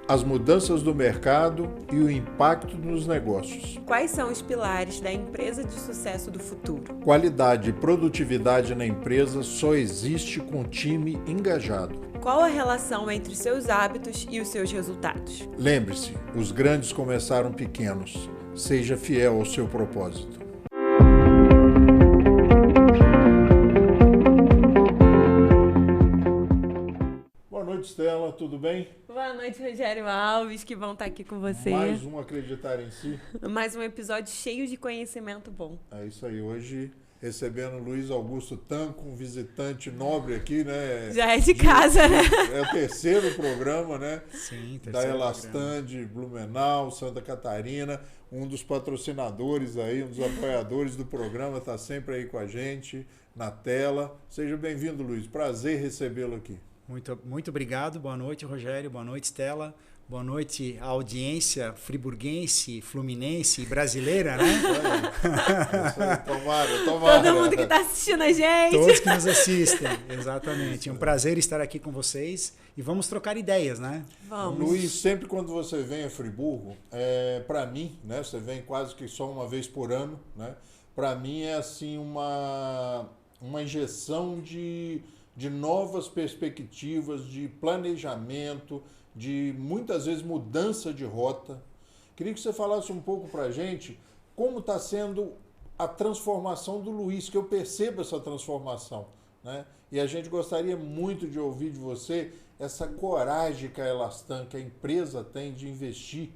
as mudanças do mercado e o impacto nos negócios. Quais são os pilares da empresa de sucesso do futuro? Qualidade e produtividade na empresa só existe com time engajado. Qual a relação entre os seus hábitos e os seus resultados? Lembre-se, os grandes começaram pequenos. Seja fiel ao seu propósito. Boa noite, Stella, tudo bem? Boa noite, Rogério Alves, que bom estar aqui com você. Mais um Acreditar em Si. Mais um episódio cheio de conhecimento bom. É isso aí, hoje recebendo Luiz Augusto Tanco, um visitante nobre aqui, né? Já é de casa, né? É o terceiro programa, né? Sim, da Elastan de Blumenau, Santa Catarina, um dos patrocinadores aí, um dos apoiadores do programa, está sempre aí com a gente na tela. Seja bem-vindo, Luiz. Prazer recebê-lo aqui. Muito obrigado. Boa noite, Rogério. Boa noite, Stella. Boa noite à audiência friburguense, fluminense e brasileira, né? Isso aí. Tomara. Todo mundo que está assistindo a gente. Todos que nos assistem, exatamente. É um prazer estar aqui com vocês e vamos trocar ideias, né? Vamos. Luiz, sempre quando você vem a Friburgo, para mim, né? Você vem quase que só uma vez por ano, né? Para mim é assim uma injeção de novas perspectivas, de planejamento, de muitas vezes mudança de rota. Queria que você falasse um pouco para a gente como está sendo a transformação do Luiz, que eu percebo essa transformação, né? E a gente gostaria muito de ouvir de você essa coragem que a Elastan, que a empresa tem de investir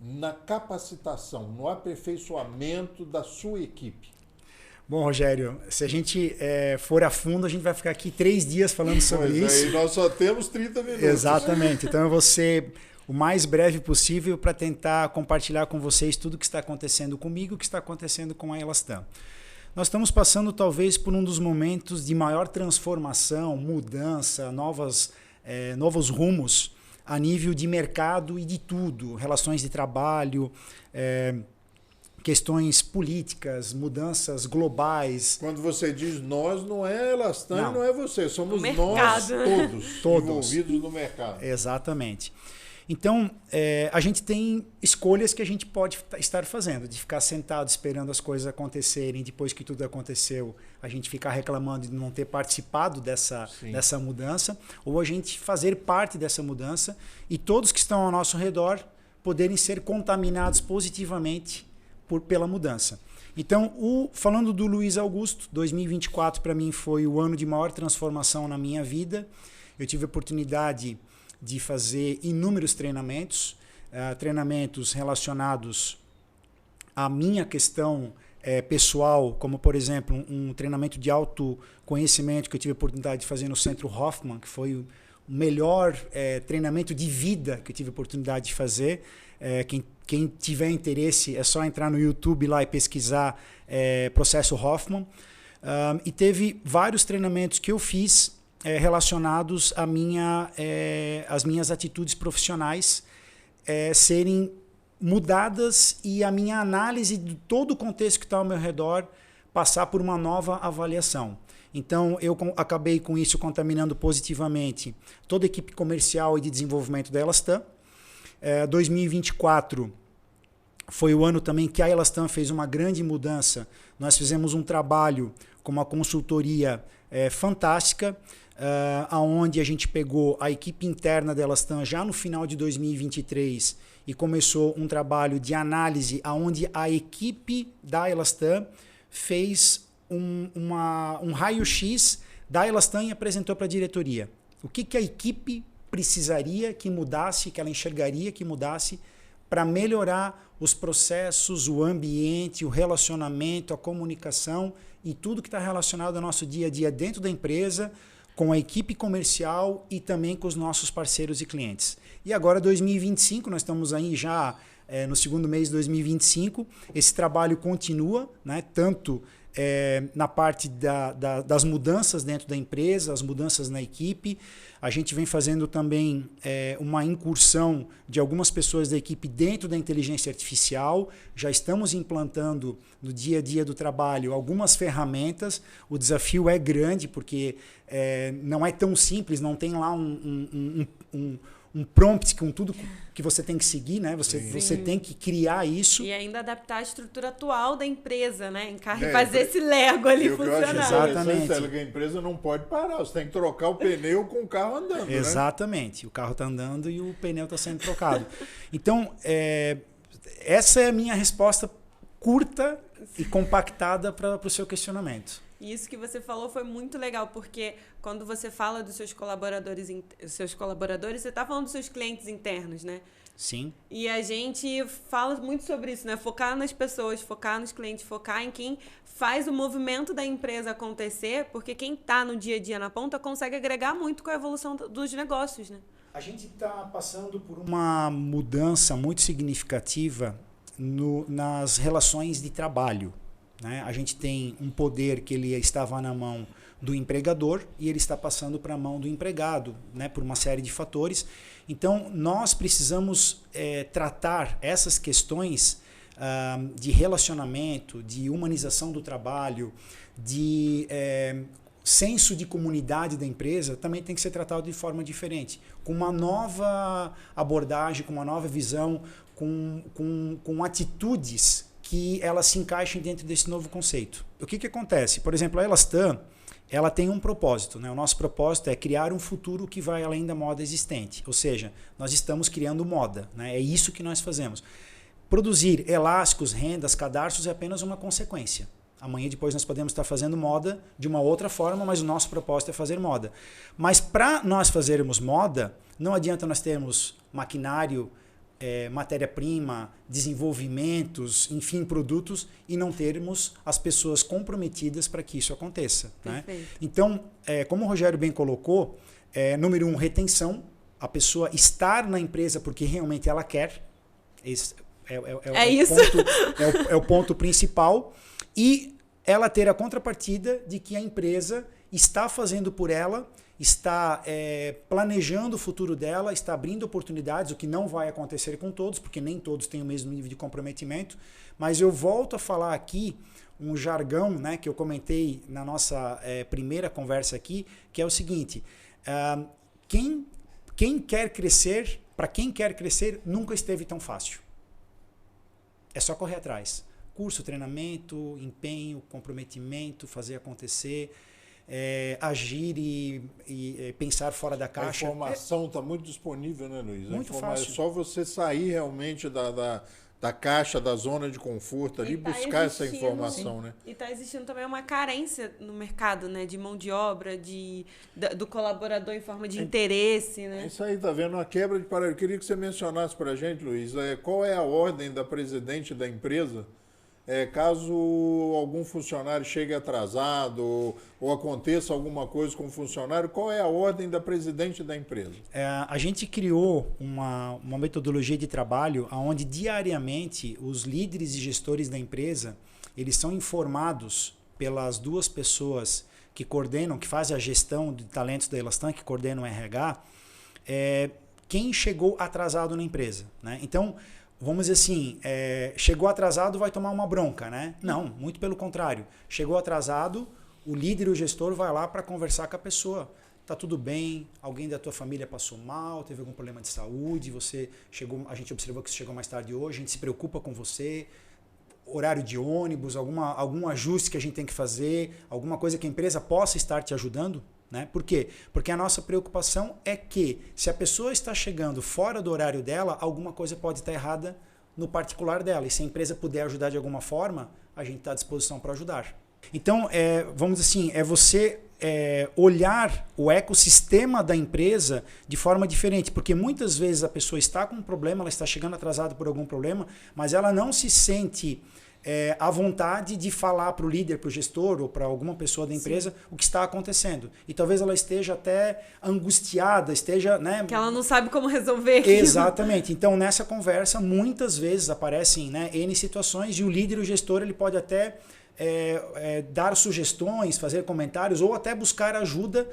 na capacitação, no aperfeiçoamento da sua equipe. Bom, Rogério, se a gente for a fundo, a gente vai ficar aqui 3 dias falando sobre isso. Aí nós só temos 30 minutos. Exatamente. Então eu vou ser o mais breve possível para tentar compartilhar com vocês tudo o que está acontecendo comigo, o que está acontecendo com a Elastan. Nós estamos passando talvez por um dos momentos de maior transformação, mudança, novos rumos a nível de mercado e de tudo, relações de trabalho, questões políticas, mudanças globais. Quando você diz nós, não é Elastan, não é você, somos nós todos envolvidos no mercado. Exatamente. Então, a gente tem escolhas que a gente pode estar fazendo, de ficar sentado esperando as coisas acontecerem, depois que tudo aconteceu, a gente ficar reclamando de não ter participado dessa mudança, ou a gente fazer parte dessa mudança e todos que estão ao nosso redor poderem ser contaminados positivamente pela mudança. Então, falando do Luiz Augusto, 2024 para mim foi o ano de maior transformação na minha vida. Eu tive a oportunidade de fazer inúmeros treinamentos, treinamentos relacionados à minha questão pessoal, como por exemplo um treinamento de autoconhecimento que eu tive a oportunidade de fazer no Centro Hoffman, que foi o melhor treinamento de vida que eu tive a oportunidade de fazer. Quem tiver interesse é só entrar no YouTube lá e pesquisar Processo Hoffman. E teve vários treinamentos que eu fiz relacionados às minhas atitudes profissionais serem mudadas e a minha análise de todo o contexto que está ao meu redor passar por uma nova avaliação. Então, eu acabei com isso contaminando positivamente toda a equipe comercial e de desenvolvimento da Elastan. 2024 foi o ano também que a Elastan fez uma grande mudança. Nós fizemos um trabalho com uma consultoria fantástica, onde a gente pegou a equipe interna da Elastan já no final de 2023 e começou um trabalho de análise onde a equipe da Elastan fez um raio-x da Elastan e apresentou para a diretoria. O que a equipe precisaria que mudasse, que ela enxergaria que mudasse para melhorar os processos, o ambiente, o relacionamento, a comunicação e tudo que está relacionado ao nosso dia a dia dentro da empresa, com a equipe comercial e também com os nossos parceiros e clientes. E agora 2025, nós estamos aí já no segundo mês de 2025, esse trabalho continua, né, tanto na parte das mudanças dentro da empresa, as mudanças na equipe. A gente vem fazendo também uma incursão de algumas pessoas da equipe dentro da inteligência artificial. Já estamos implantando no dia a dia do trabalho algumas ferramentas. O desafio é grande porque não é tão simples, não tem lá um prompt com tudo que você tem que seguir, né? Você tem que criar isso. E ainda adaptar a estrutura atual da empresa, né? Fazer esse Lego ali funcionar. Exatamente. É que a empresa não pode parar, você tem que trocar o pneu com o carro andando. Exatamente. Né? O carro está andando e o pneu está sendo trocado. Então, essa é a minha resposta curta e compactada para o seu questionamento. Isso que você falou foi muito legal, porque quando você fala dos seus colaboradores, você está falando dos seus clientes internos, né? Sim. E a gente fala muito sobre isso, né? Focar nas pessoas, focar nos clientes, focar em quem faz o movimento da empresa acontecer, porque quem está no dia a dia na ponta consegue agregar muito com a evolução dos negócios, né? A gente está passando por uma mudança muito significativa nas relações de trabalho. Né? A gente tem um poder que ele estava na mão do empregador e ele está passando para a mão do empregado, né? Por uma série de fatores. Então, nós precisamos tratar essas questões de relacionamento, de humanização do trabalho, de senso de comunidade da empresa, também tem que ser tratado de forma diferente, com uma nova abordagem, com uma nova visão, com atitudes que elas se encaixem dentro desse novo conceito. O que acontece? Por exemplo, a Elastan, ela tem um propósito. Né? O nosso propósito é criar um futuro que vai além da moda existente. Ou seja, nós estamos criando moda. Né? É isso que nós fazemos. Produzir elásticos, rendas, cadarços é apenas uma consequência. Amanhã depois nós podemos estar fazendo moda de uma outra forma, mas o nosso propósito é fazer moda. Mas para nós fazermos moda, não adianta nós termos maquinário, matéria-prima, desenvolvimentos, enfim, produtos, e não termos as pessoas comprometidas para que isso aconteça. Né? Então, como o Rogério bem colocou, número 1, retenção, a pessoa estar na empresa porque realmente ela quer, esse é o ponto principal, e ela ter a contrapartida de que a empresa está fazendo por ela, está planejando o futuro dela, está abrindo oportunidades, o que não vai acontecer com todos, porque nem todos têm o mesmo nível de comprometimento. Mas eu volto a falar aqui um jargão, né, que eu comentei na nossa primeira conversa aqui, que é o seguinte: quem quer crescer, para quem quer crescer, nunca esteve tão fácil. É só correr atrás. Curso, treinamento, empenho, comprometimento, fazer acontecer. Agir e pensar fora da caixa. A informação está muito disponível, né, Luiz? Muito fácil. É só você sair realmente da caixa, da zona de conforto ali, buscar essa informação, né? E está existindo também uma carência no mercado, né? De mão de obra, do colaborador em forma de interesse, né? Isso aí, tá vendo? Uma quebra de paradigma. Eu queria que você mencionasse para a gente, Luiz, qual é a ordem da presidente da empresa caso algum funcionário chegue atrasado ou aconteça alguma coisa com o funcionário, qual é a ordem da presidente da empresa? A gente criou uma metodologia de trabalho onde diariamente os líderes e gestores da empresa, eles são informados pelas duas pessoas que coordenam, que fazem a gestão de talentos da Elastan, que coordenam o RH, quem chegou atrasado na empresa. Né? Então, vamos dizer assim, chegou atrasado, vai tomar uma bronca, né? Não, muito pelo contrário. Chegou atrasado, o líder e o gestor vai lá para conversar com a pessoa. Tá tudo bem, alguém da tua família passou mal, teve algum problema de saúde, a gente observou que você chegou mais tarde hoje, a gente se preocupa com você, horário de ônibus, algum ajuste que a gente tem que fazer, alguma coisa que a empresa possa estar te ajudando. Né? Por quê? Porque a nossa preocupação é que se a pessoa está chegando fora do horário dela, alguma coisa pode estar errada no particular dela. E se a empresa puder ajudar de alguma forma, a gente está à disposição para ajudar. Então, vamos dizer assim, você olhar o ecossistema da empresa de forma diferente. Porque muitas vezes a pessoa está com um problema, ela está chegando atrasada por algum problema, mas ela não se sente a vontade de falar para o líder, para o gestor ou para alguma pessoa da empresa o que está acontecendo. E talvez ela esteja até angustiada, esteja... Né, que ela não sabe como resolver aquilo. Exatamente. Então, nessa conversa, muitas vezes aparecem N situações e o líder e o gestor ele pode até dar sugestões, fazer comentários ou até buscar ajuda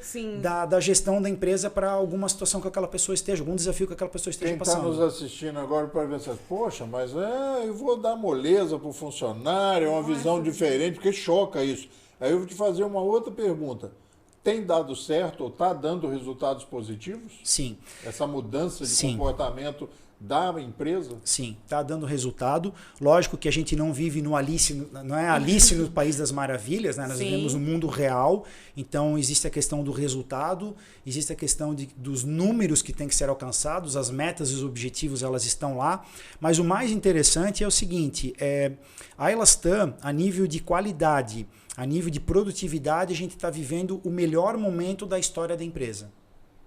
da gestão da empresa para alguma situação que aquela pessoa esteja, algum desafio que aquela pessoa esteja passando. Quem está nos assistindo agora pode pensar, poxa, mas eu vou dar moleza para o funcionário, é uma visão diferente, porque choca isso. Aí eu vou te fazer uma outra pergunta. tem dado certo ou está dando resultados positivos? Sim. Essa mudança de Sim. comportamento da empresa? Sim, está dando resultado. Lógico que a gente não vive no Alice, não é Alice no País das Maravilhas, né? Nós Sim. vivemos no mundo real, então existe a questão do resultado, existe a questão dos números que têm que ser alcançados, as metas e os objetivos elas estão lá, mas o mais interessante é o seguinte, a Elastan, a nível de qualidade, a nível de produtividade, a gente está vivendo o melhor momento da história da empresa.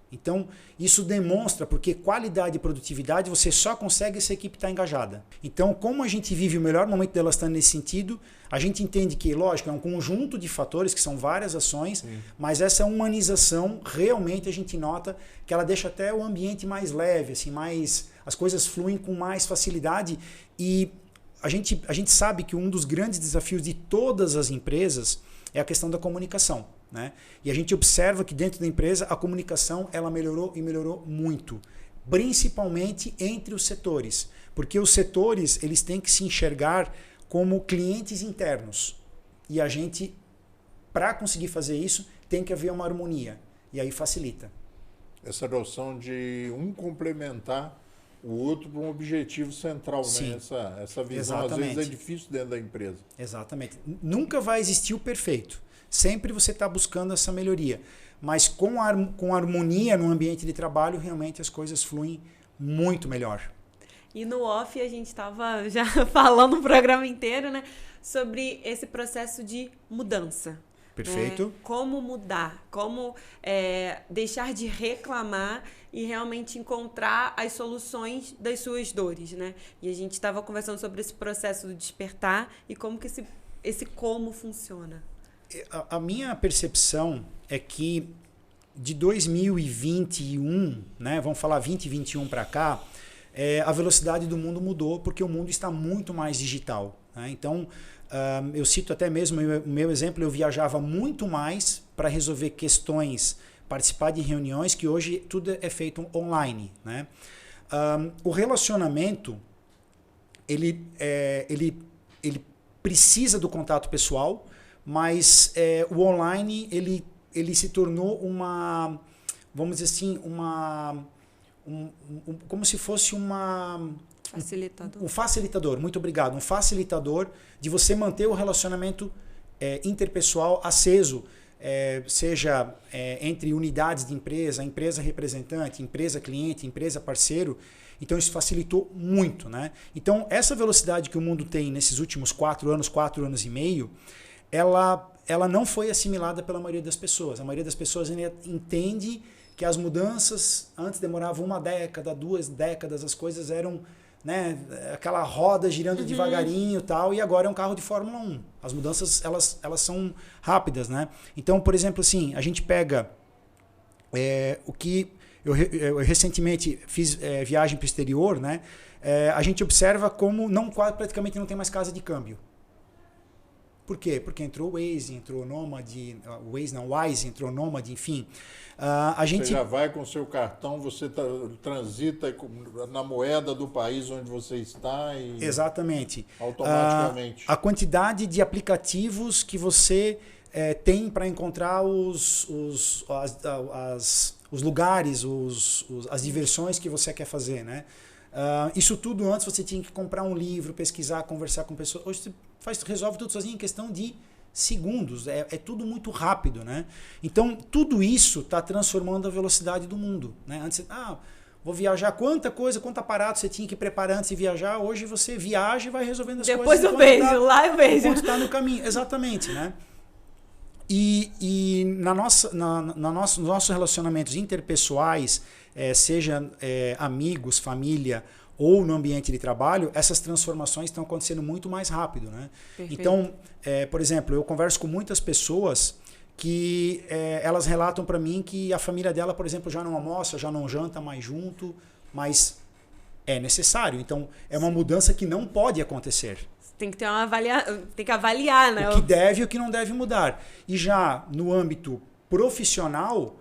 Então, isso demonstra, porque qualidade e produtividade você só consegue se a equipe está engajada. Então, como a gente vive o melhor momento da Elastan nesse sentido, a gente entende que, lógico, é um conjunto de fatores, que são várias ações, mas essa humanização, realmente a gente nota que ela deixa até o ambiente mais leve, assim, as coisas fluem com mais facilidade e a gente sabe que um dos grandes desafios de todas as empresas é a questão da comunicação. Né? E a gente observa que dentro da empresa a comunicação ela melhorou e melhorou muito, principalmente entre os setores, porque os setores eles têm que se enxergar como clientes internos e a gente, para conseguir fazer isso, tem que haver uma harmonia e aí facilita. Essa noção de um complementar o outro para um objetivo central, Sim. né? Essa visão Exatamente. às vezes é difícil dentro da empresa. Exatamente. Nunca vai existir o perfeito. Sempre você está buscando essa melhoria. Mas com harmonia no ambiente de trabalho, realmente as coisas fluem muito melhor. E no off a gente estava já falando o programa inteiro, né? Sobre esse processo de mudança. Perfeito. Né? Como mudar, como deixar de reclamar e realmente encontrar as soluções das suas dores, né? E a gente estava conversando sobre esse processo do despertar e como que esse como funciona. A minha percepção é que de 2021, né, vamos falar 2021 para cá, a velocidade do mundo mudou porque o mundo está muito mais digital. Né? Então, eu cito até mesmo o meu exemplo, eu viajava muito mais para resolver questões, participar de reuniões, que hoje tudo é feito online. Né? O relacionamento, ele precisa do contato pessoal, mas o online ele se tornou uma, vamos dizer assim, como se fosse Facilitador. Um facilitador, muito obrigado, um facilitador de você manter o relacionamento interpessoal aceso, seja entre unidades de empresa, empresa representante, empresa cliente, empresa parceiro. Então isso facilitou muito, né? Então essa velocidade que o mundo tem nesses últimos 4 anos e meio, ela não foi assimilada pela maioria das pessoas. A maioria das pessoas ainda entende que as mudanças antes demoravam 1 década, 2 décadas, as coisas eram, né, aquela roda girando devagarinho e tal, e agora é um carro de Fórmula 1. As mudanças elas são rápidas, né? Então, por exemplo, assim, a gente pega o que eu recentemente fiz viagem para o exterior, né? A gente observa como praticamente não tem mais casa de câmbio. Por quê? Porque entrou o Waze, entrou o Nômade, Wise, entrou o Nômade, enfim. Você já vai com o seu cartão, você transita na moeda do país onde você está e exatamente. Automaticamente. A quantidade de aplicativos que você tem para encontrar os lugares, as diversões que você quer fazer, né? Isso tudo antes você tinha que comprar um livro, pesquisar, conversar com pessoas. Hoje você resolve tudo sozinho em questão de segundos. É tudo muito rápido, né? Então, tudo isso está transformando a velocidade do mundo. Né? Antes, vou viajar. Quanto aparato você tinha que preparar antes de viajar? Hoje você viaja e vai resolvendo as Depois coisas. Depois eu beijo, lá eu beijo. Enquanto está no caminho. Exatamente, né? E nos nossos relacionamentos interpessoais, seja amigos, família ou no ambiente de trabalho, essas transformações estão acontecendo muito mais rápido, né? Então, por exemplo, eu converso com muitas pessoas que elas relatam para mim que a família dela, por exemplo, já não almoça, já não janta mais junto, mas é necessário. Então, é uma mudança que não pode acontecer. Tem que ter tem que avaliar, né? O que deve e o que não deve mudar. E já no âmbito profissional,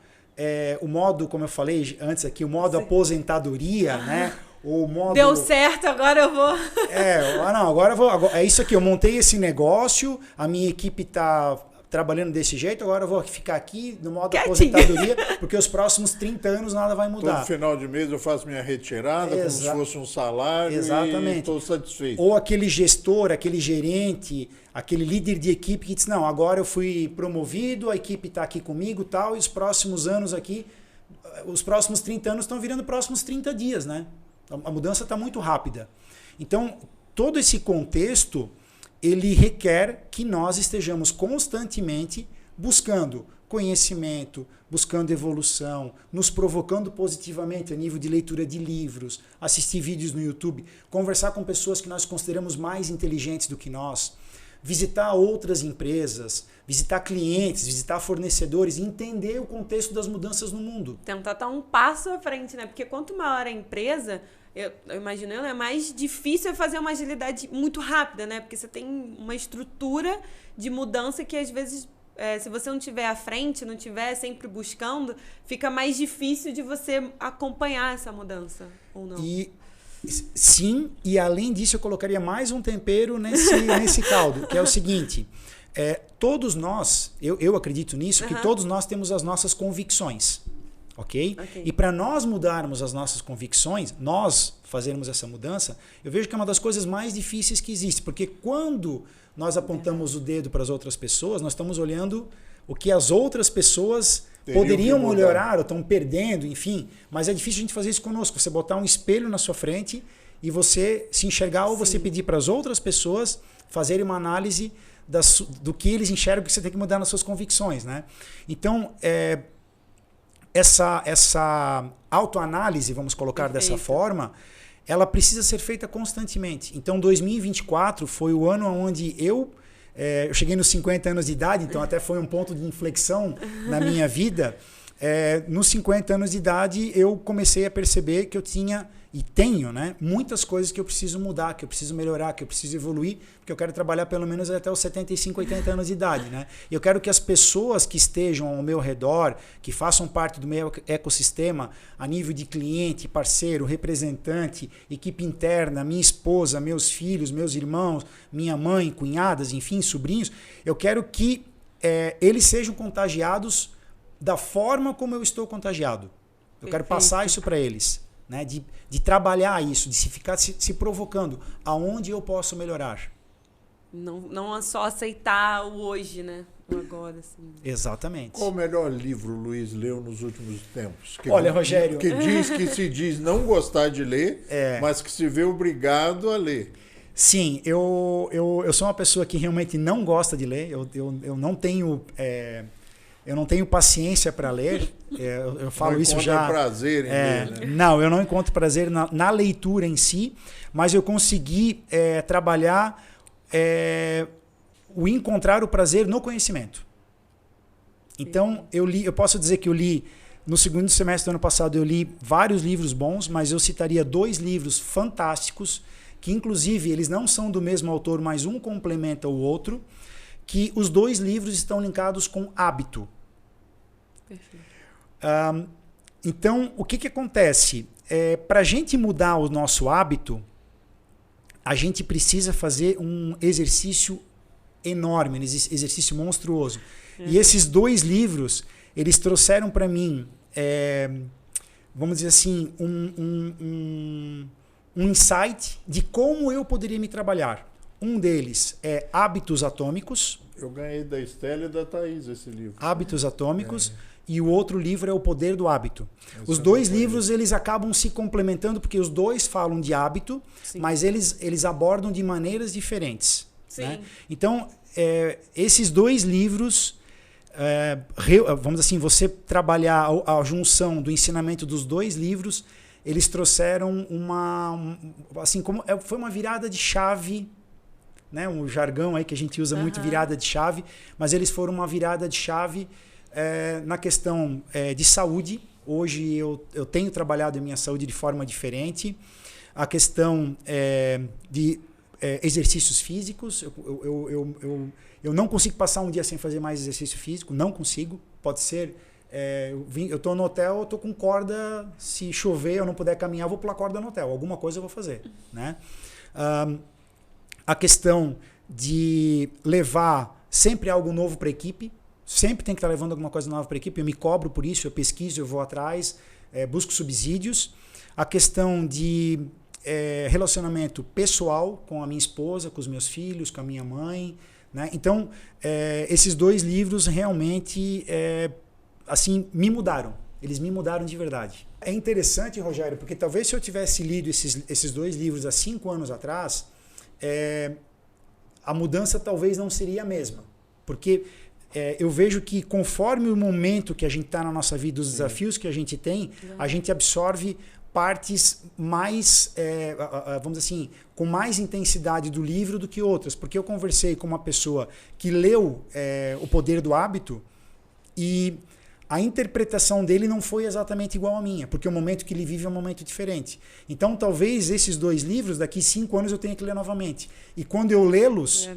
o modo, como eu falei antes aqui, o modo aposentadoria, né? O modo... Deu certo, agora eu vou... agora eu vou... É isso aqui, eu montei esse negócio, a minha equipe está trabalhando desse jeito, agora eu vou ficar aqui no modo Quietinho. aposentadoria, porque os próximos 30 anos nada vai mudar. Todo final de mês eu faço minha retirada, como se fosse um salário, e estou satisfeito. Ou aquele gestor, aquele gerente, aquele líder de equipe que diz, não, agora eu fui promovido, a equipe está aqui comigo e tal, e os próximos anos aqui, os próximos 30 anos estão virando próximos 30 dias, né? A mudança está muito rápida. Então, todo esse contexto, ele requer que nós estejamos constantemente buscando conhecimento, buscando evolução, nos provocando positivamente a nível de leitura de livros, assistir vídeos no YouTube, conversar com pessoas que nós consideramos mais inteligentes do que nós, visitar outras empresas, visitar clientes, visitar fornecedores, entender o contexto das mudanças no mundo. Tentar estar um passo à frente, né? Porque quanto maior a empresa, eu imagino, é mais difícil fazer uma agilidade muito rápida, né? Porque você tem uma estrutura de mudança que às vezes, se você não estiver à frente, não estiver sempre buscando, fica mais difícil de você acompanhar essa mudança, ou não? Sim, e além disso eu colocaria mais um tempero nesse caldo, que é o seguinte, todos nós, eu acredito nisso, que todos nós temos as nossas convicções, ok? E para nós mudarmos as nossas convicções, nós fazermos essa mudança, eu vejo que é uma das coisas mais difíceis que existe, porque quando nós apontamos o dedo para as outras pessoas, nós estamos olhando o que as outras pessoas poderiam melhorar ou estão perdendo, enfim. Mas é difícil a gente fazer isso conosco. Você botar um espelho na sua frente e você se enxergar ou você pedir para as outras pessoas fazerem uma análise do que eles enxergam que você tem que mudar nas suas convicções, né? Então, essa autoanálise, vamos colocar dessa forma, ela precisa ser feita constantemente. Então, 2024 foi o ano onde eu cheguei nos 50 anos de idade, então até foi um ponto de inflexão na minha vida. Nos 50 anos de idade, eu comecei a perceber que eu tinha e tenho, né, muitas coisas que eu preciso mudar, que eu preciso melhorar, que eu preciso evoluir, porque eu quero trabalhar pelo menos até os 75, 80 anos de idade. Né? E eu quero que as pessoas que estejam ao meu redor, que façam parte do meu ecossistema, a nível de cliente, parceiro, representante, equipe interna, minha esposa, meus filhos, meus irmãos, minha mãe, cunhadas, enfim, sobrinhos, eu quero que eles sejam contagiados da forma como eu estou contagiado. Eu quero passar isso para eles. Né, de trabalhar isso, de se ficar se provocando aonde eu posso melhorar. Não é só aceitar o hoje, né? O agora, assim. Exatamente. Qual o melhor livro o Luiz leu nos últimos tempos? Olha, Rogério... Que se diz não gostar de ler, mas que se vê obrigado a ler. Sim, eu sou uma pessoa que realmente não gosta de ler. Eu não tenho... Eu não tenho paciência para ler, eu falo isso já... Não encontra prazer em ler, né? Não, eu não encontro prazer na leitura em si, mas eu consegui trabalhar o encontrar o prazer no conhecimento. Então, eu posso dizer que eu li, no segundo semestre do ano passado, eu li vários livros bons, mas eu citaria 2 livros fantásticos, que inclusive eles não são do mesmo autor, mas um complementa o outro, que os 2 livros estão linkados com hábito. Então, o que acontece? Para a gente mudar o nosso hábito, a gente precisa fazer um exercício enorme, um exercício monstruoso. E esses 2 livros, eles trouxeram para mim, vamos dizer assim, um insight de como eu poderia me trabalhar. Um deles é Hábitos Atômicos. Eu ganhei da Estela e da Thaís esse livro. Hábitos Atômicos. E o outro livro é O Poder do Hábito. Os 2 livros eles acabam se complementando porque os 2 falam de hábito, mas eles abordam de maneiras diferentes. Né? Então, esses 2 livros, vamos assim, você trabalhar a junção do ensinamento dos 2 livros, eles trouxeram foi uma virada de chave, né? Um jargão aí que a gente usa muito, virada de chave, mas eles foram uma virada de chave na questão de saúde. Hoje eu tenho trabalhado a minha saúde de forma diferente. A questão de exercícios físicos. Eu não consigo passar um dia sem fazer mais exercício físico. Não consigo. Pode ser... eu estou no hotel, eu estou com corda. Se chover, eu não puder caminhar, eu vou pular corda no hotel. Alguma coisa eu vou fazer. Né? A questão de levar sempre algo novo para a equipe, sempre tem que estar levando alguma coisa nova para a equipe, eu me cobro por isso, eu pesquiso, eu vou atrás, busco subsídios. A questão de relacionamento pessoal com a minha esposa, com os meus filhos, com a minha mãe, né? Então, esses 2 livros realmente assim, me mudaram. Eles me mudaram de verdade. É interessante, Rogério, porque talvez se eu tivesse lido esses 2 livros há 5 anos atrás, a mudança talvez não seria a mesma. Porque eu vejo que conforme o momento que a gente está na nossa vida, os desafios que a gente tem, a gente absorve partes mais, vamos dizer assim, com mais intensidade do livro do que outras. Porque eu conversei com uma pessoa que leu O Poder do Hábito e a interpretação dele não foi exatamente igual à minha, porque o momento que ele vive é um momento diferente. Então, talvez esses 2 livros, daqui 5 anos, eu tenha que ler novamente. E quando eu lê-los,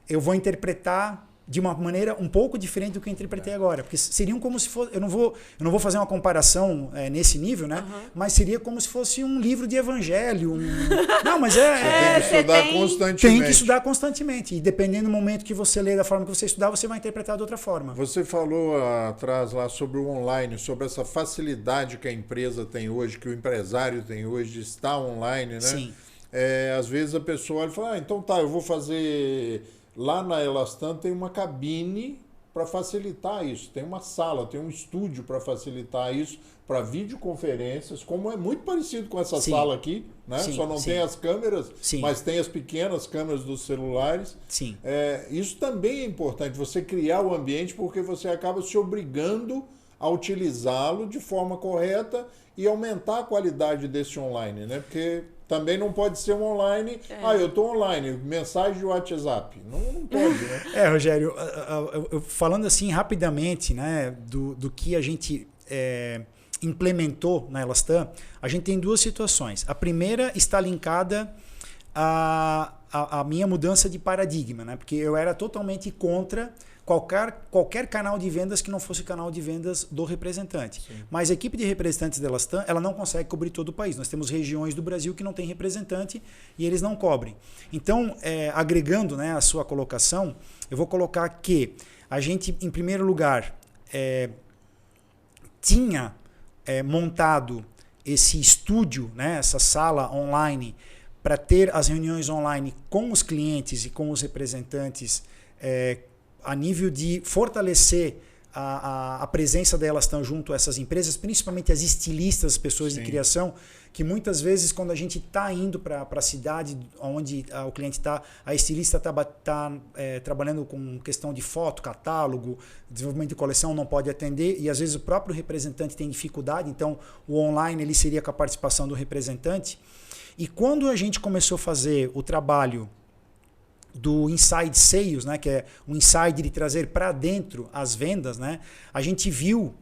eu vou interpretar de uma maneira um pouco diferente do que eu interpretei agora. Porque seriam como se fosse... Eu não vou fazer uma comparação nesse nível, né? Mas seria como se fosse um livro de evangelho. Não, mas Você tem que estudar constantemente. Tem que estudar constantemente. E dependendo do momento que você lê, da forma que você estudar, você vai interpretar de outra forma. Você falou atrás lá sobre o online, sobre essa facilidade que a empresa tem hoje, que o empresário tem hoje de estar online, né? Sim. Às vezes a pessoa olha e fala, então tá, eu vou fazer... Lá na Elastan tem uma cabine para facilitar isso, tem uma sala, tem um estúdio para facilitar isso, para videoconferências, como é muito parecido com essa sala aqui, né? Só não tem as câmeras, mas tem as pequenas câmeras dos celulares. Sim. Isso também é importante, você criar o ambiente, porque você acaba se obrigando a utilizá-lo de forma correta e aumentar a qualidade desse online, né? Porque também não pode ser um online, eu estou online, mensagem de WhatsApp. Não pode, né? Rogério, falando assim rapidamente, né, do que a gente implementou na Elastan, a gente tem 2 situações. A primeira está linkada à minha mudança de paradigma, né? Porque eu era totalmente contra qualquer canal de vendas que não fosse o canal de vendas do representante. Sim. Mas a equipe de representantes da Elastan, ela não consegue cobrir todo o país. Nós temos regiões do Brasil que não tem representante e eles não cobrem. Então, agregando, né, a sua colocação, eu vou colocar que a gente, em primeiro lugar, tinha montado esse estúdio, né, essa sala online, para ter as reuniões online com os clientes e com os representantes a nível de fortalecer a presença da Elastan junto a essas empresas, principalmente as estilistas, as pessoas de criação, que muitas vezes quando a gente está indo para a cidade onde o cliente está, a estilista está trabalhando com questão de foto, catálogo, desenvolvimento de coleção, não pode atender e às vezes o próprio representante tem dificuldade, então o online ele seria com a participação do representante. E quando a gente começou a fazer o trabalho do Inside Sales, né, que é um inside de trazer para dentro as vendas, né, a gente viu,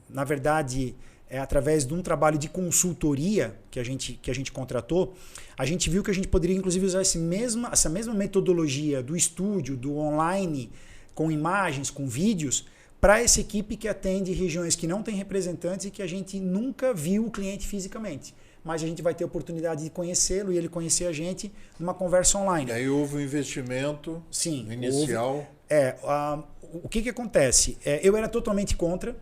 na verdade, através de um trabalho de consultoria que a gente contratou, a gente viu que a gente poderia inclusive usar essa mesma metodologia do estúdio, do online, com imagens, com vídeos, para essa equipe que atende regiões que não tem representantes e que a gente nunca viu o cliente fisicamente. Mas a gente vai ter a oportunidade de conhecê-lo e ele conhecer a gente numa conversa online. E aí houve um investimento inicial. O que acontece? Eu era totalmente contra.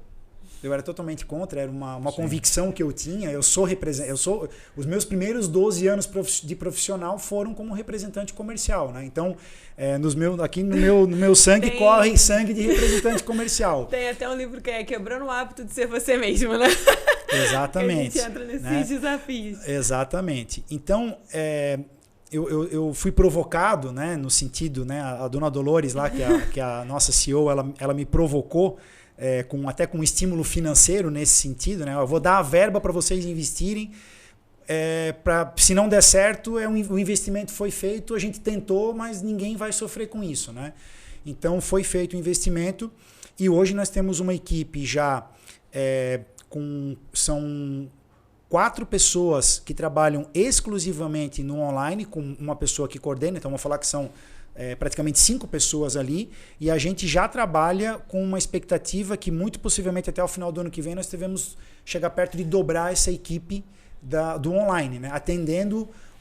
Era uma convicção que eu tinha. Os meus primeiros 12 anos de profissional foram como representante comercial, né? Então, aqui no meu sangue corre sangue de representante comercial. Tem até um livro que é Quebrando o Hábito de Ser Você Mesmo, né? Exatamente. A gente entra nesses desafios. Exatamente. Então, eu fui provocado, né, no sentido, né, a dona Dolores lá, que é a nossa CEO, ela me provocou até com estímulo financeiro nesse sentido, né? Eu vou dar a verba para vocês investirem, se não der certo, o investimento foi feito, a gente tentou, mas ninguém vai sofrer com isso, né? Então foi feito o investimento e hoje nós temos uma equipe já são 4 pessoas que trabalham exclusivamente no online, com uma pessoa que coordena, então vou falar que são praticamente 5 pessoas ali, e a gente já trabalha com uma expectativa que muito possivelmente até o final do ano que vem nós devemos chegar perto de dobrar essa equipe do online, né?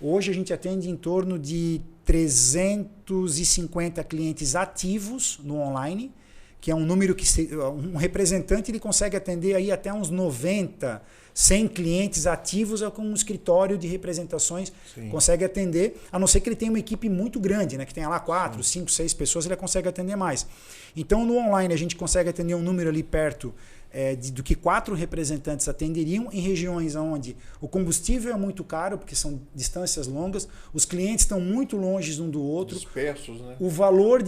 Hoje a gente atende em torno de 350 clientes ativos no online, que é um número que um representante ele consegue atender aí até uns 90, 100 clientes ativos com um escritório de representações. Sim. Consegue atender, a não ser que ele tenha uma equipe muito grande, né, que tenha lá 4, 5, 6 pessoas, ele consegue atender mais. Então no online a gente consegue atender um número ali perto do que 4 representantes atenderiam em regiões onde o combustível é muito caro, porque são distâncias longas, os clientes estão muito longe um do outro. Dispersos, né? O valor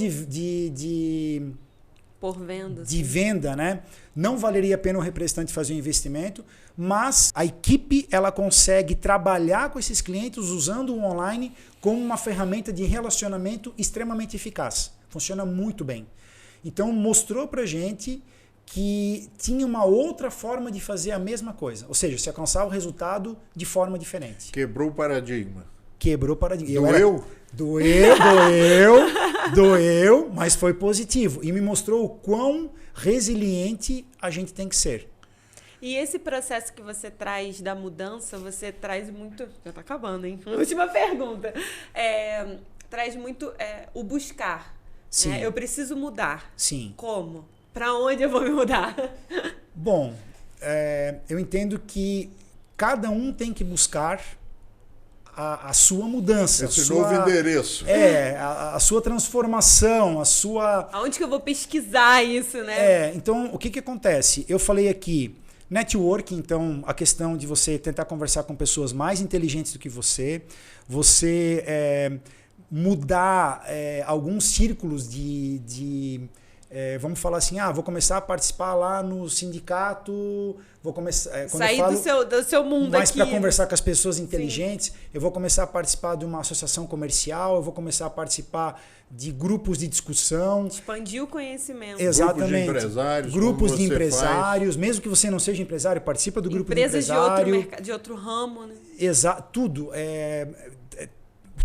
por venda. De venda, né? Não valeria a pena o representante fazer um investimento, mas a equipe ela consegue trabalhar com esses clientes usando o online como uma ferramenta de relacionamento extremamente eficaz. Funciona muito bem. Então mostrou pra gente que tinha uma outra forma de fazer a mesma coisa. Ou seja, se alcançar o resultado de forma diferente. Quebrou o paradigma. Quebrou o paradigma. Doeu, mas foi positivo. E me mostrou o quão resiliente a gente tem que ser. E esse processo que você traz da mudança, você traz muito... Já tá acabando, hein? Última pergunta. Traz muito o buscar. Sim. Né? Eu preciso mudar. Sim. Como? Para onde eu vou me mudar? Bom, eu entendo que cada um tem que buscar a sua mudança. Esse novo endereço. A sua transformação, a sua... Aonde que eu vou pesquisar isso, né? Então, o que acontece? Eu falei aqui, networking, então, a questão de você tentar conversar com pessoas mais inteligentes do que você mudar alguns círculos vamos falar assim, vou começar a participar lá no sindicato, vou começar... Sair do seu mundo mais aqui. Para conversar com as pessoas inteligentes, sim. Eu vou começar a participar de uma associação comercial, eu vou começar a participar de grupos de discussão. Expandir o conhecimento. Exatamente. Grupos de empresários. Mesmo que você não seja empresário, participa do grupo de empresário. Empresas de outro ramo, né? Exato, tudo.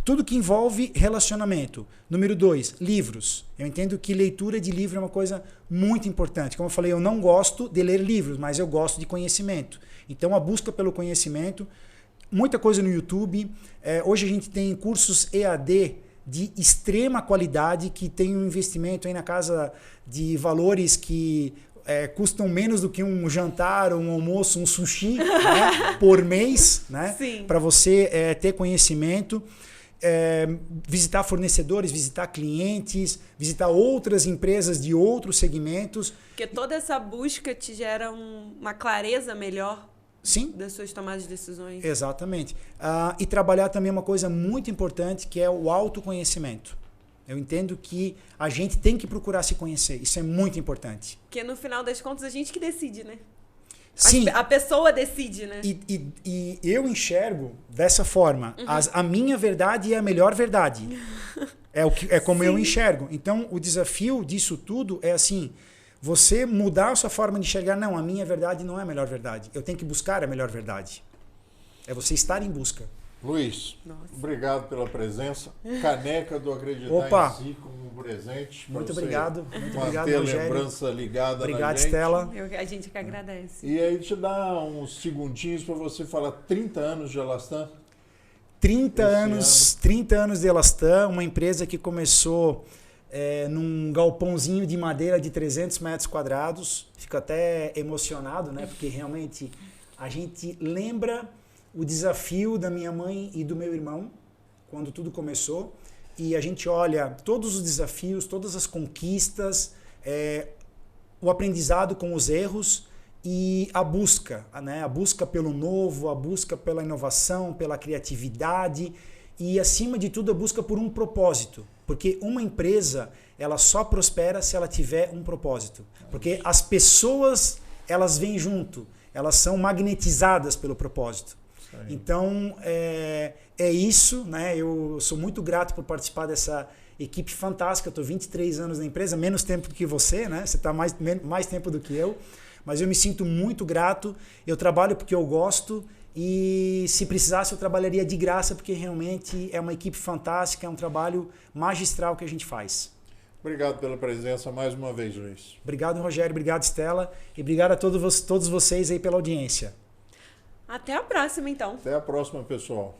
Tudo que envolve relacionamento. Número 2, livros. Eu entendo que leitura de livro é uma coisa muito importante. Como eu falei, eu não gosto de ler livros, mas eu gosto de conhecimento. Então, a busca pelo conhecimento, muita coisa no YouTube. Hoje a gente tem cursos EAD de extrema qualidade que tem um investimento aí na casa de valores que custam menos do que um jantar, um almoço, um sushi, né, por mês, né, para você ter conhecimento. Visitar fornecedores, visitar clientes, visitar outras empresas de outros segmentos. Porque toda essa busca te gera uma clareza melhor. Sim. Das suas tomadas de decisões. Exatamente. E trabalhar também uma coisa muito importante, que é o autoconhecimento. Eu entendo que a gente tem que procurar se conhecer. Isso é muito importante. Porque no final das contas a gente que decide, né? Sim. A pessoa decide, né? E eu enxergo dessa forma. A minha verdade é a melhor verdade. É como eu enxergo. Então, o desafio disso tudo é assim, você mudar a sua forma de enxergar. Não, a minha verdade não é a melhor verdade. Eu tenho que buscar a melhor verdade. É você estar em busca. Luiz, obrigado pela presença. Caneca do Acreditar em Si como presente. Muito obrigado. Muito obrigado, Rogério. Manter a lembrança ligada obrigado, na gente. Estela. A gente que agradece. E aí te dá uns segundinhos para você falar 30 anos de Elastan. 30 anos de Elastan, uma empresa que começou num galpãozinho de madeira de 300 metros quadrados. Fico até emocionado, né? Porque realmente a gente lembra o desafio da minha mãe e do meu irmão, quando tudo começou, e a gente olha todos os desafios, todas as conquistas, o aprendizado com os erros e a busca, né? A busca pelo novo, a busca pela inovação, pela criatividade e, acima de tudo, a busca por um propósito. Porque uma empresa, ela só prospera se ela tiver um propósito. Porque as pessoas, elas vêm junto, elas são magnetizadas pelo propósito. Então, é isso, né? Eu sou muito grato por participar dessa equipe fantástica. Eu estou 23 anos na empresa, menos tempo do que você, né? Você está mais tempo do que eu. Mas eu me sinto muito grato. Eu trabalho porque eu gosto e, se precisasse, eu trabalharia de graça, porque realmente é uma equipe fantástica, é um trabalho magistral que a gente faz. Obrigado pela presença mais uma vez, Luiz. Obrigado, Rogério. Obrigado, Estela. E obrigado a todos vocês aí pela audiência. Até a próxima, então. Até a próxima, pessoal.